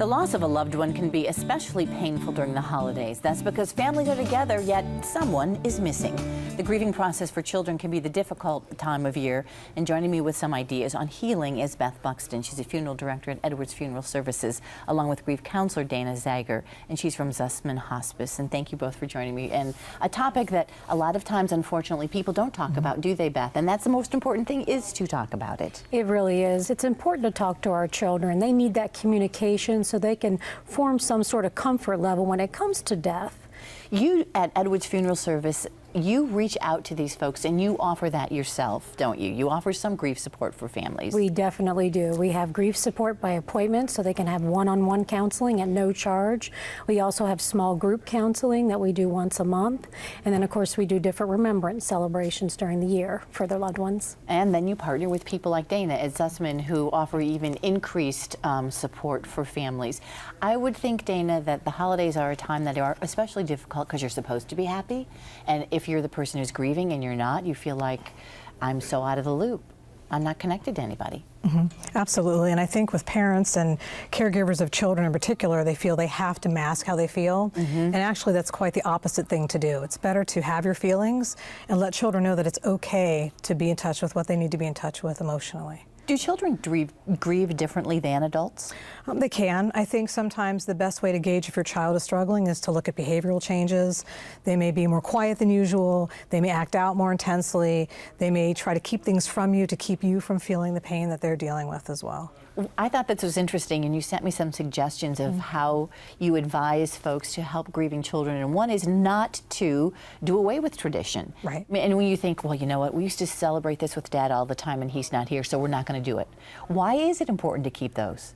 The loss of a loved one can be especially painful during the holidays. That's because families are together, yet someone is missing. The grieving process for children can be the difficult time of year. And joining me with some ideas on healing is Beth Buxton. She's a funeral director at Edwards Funeral Services, along with grief counselor Dana Zager, and she's from Zussman Hospice. And thank you both for joining me. And a topic that a lot of times, unfortunately, people don't talk about, do they, Beth? And that's the most important thing, is to talk about it. It really is. It's important to talk to our children. They need that communication so they can form some sort of comfort level when it comes to death. You at Edwards Funeral Service, you reach out to these folks and you offer that yourself, don't you? You offer some grief support for families. We definitely do. We have grief support by appointment so they can have one-on-one counseling at no charge. We also have small group counseling that we do once a month. And then, of course, we do different remembrance celebrations during the year for their loved ones. And then you partner with people like Dana at Zussman who offer even increased support for families. I would think, Dana, that the holidays are a time that are especially difficult because you're supposed to be happy. And if you're the person who's grieving and you're not, you feel like, I'm so out of the loop. I'm not connected to anybody. Absolutely, and I think with parents and caregivers of children in particular, they feel they have to mask how they feel, and actually that's quite the opposite thing to do. It's better to have your feelings and let children know that it's okay to be in touch with what they need to be in touch with emotionally. Do children grieve differently than adults? They can. I think sometimes the best way to gauge if your child is struggling is to look at behavioral changes. They may be more quiet than usual. They may act out more intensely. They may try to keep things from you to keep you from feeling the pain that they're dealing with as well. I thought this was interesting, and you sent me some suggestions of how you advise folks to help grieving children. And one is not to do away with tradition. Right. And when you think, well, you know what, we used to celebrate this with Dad all the time and he's not here, so we're not going to do it. Why is it important to keep those?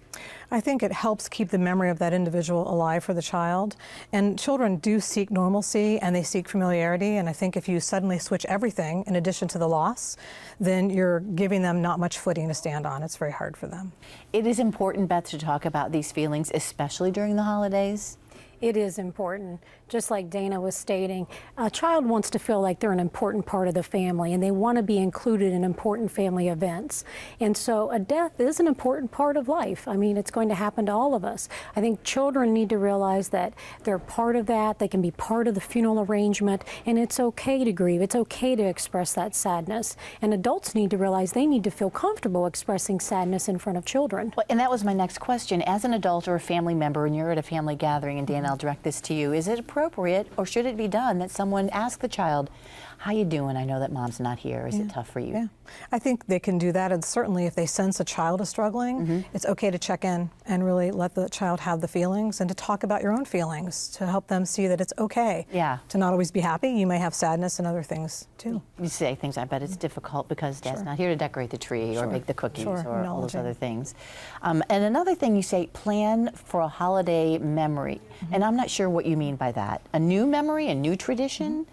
I think it helps keep the memory of that individual alive for the child. And children do seek normalcy and they seek familiarity. And I think if you suddenly switch everything in addition to the loss, then you're giving them not much footing to stand on. It's very hard for them. It is important, Beth, to talk about these feelings, especially during the holidays. It is important. Just like Dana was stating, a child wants to feel like they're an important part of the family and they want to be included in important family events. And so a death is an important part of life. I mean, it's going to happen to all of us. I think children need to realize that they're part of that, they can be part of the funeral arrangement, and it's okay to grieve. It's okay to express that sadness. And adults need to realize they need to feel comfortable expressing sadness in front of children. Well, and that was my next question. As an adult or a family member and you're at a family gathering, and Dan, I'll direct this to you, is it appropriate or should it be done that someone ask the child, how you doing? I know that Mom's not here. Is it tough for you? Yeah, I think they can do that, and certainly if they sense a child is struggling, it's okay to check in and really let the child have the feelings and to talk about your own feelings to help them see that it's okay to not always be happy. You may have sadness and other things too. You say things, I bet it's difficult because Dad's not here to decorate the tree or make the cookies or all those other things. And another thing you say, plan for a holiday memory. And I'm not sure what you mean by that. A new memory, a new tradition?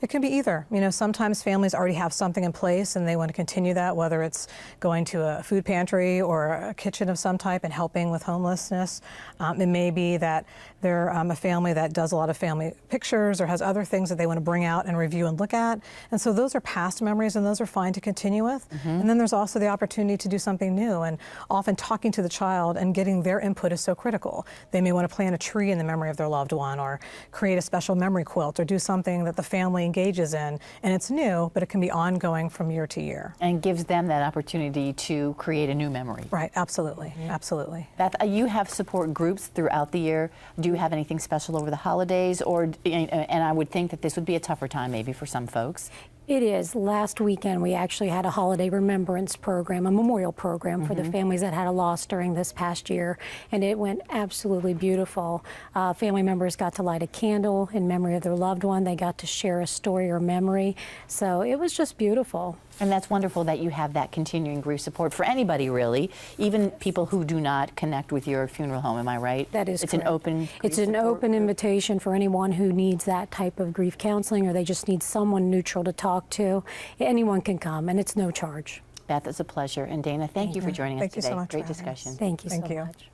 It can be either. You know, sometimes families already have something in place and they want to continue that, whether it's going to a food pantry or a kitchen of some type and helping with homelessness. It may be that they're a family that does a lot of family pictures or has other things that they want to bring out and review and look at. And so those are past memories and those are fine to continue with. And then there's also the opportunity to do something new, and often talking to the child and getting their input is so critical. They may want to plant a tree in the memory of their loved one or create a special memory quilt or do something that the family engages in, and it's new, but it can be ongoing from year to year. And gives them that opportunity to create a new memory. Right, absolutely, absolutely. Beth, you have support groups throughout the year. Do you have anything special over the holidays? Or, and I would think that this would be a tougher time maybe for some folks. It is. Last weekend we actually had a holiday remembrance program, a memorial program for the families that had a loss during this past year, and it went absolutely beautiful. Family members got to light a candle in memory of their loved one. They got to share a story or memory, so it was just beautiful. And that's wonderful that you have that continuing grief support for anybody, really, even people who do not connect with your funeral home. Am I right? That is correct. It's an open invitation for anyone who needs that type of grief counseling, or they just need someone neutral to talk to. Anyone can come, and it's no charge. Beth, it's a pleasure. And Dana, thank you for joining us today. Thank you so much. Great discussion. Thank you so much.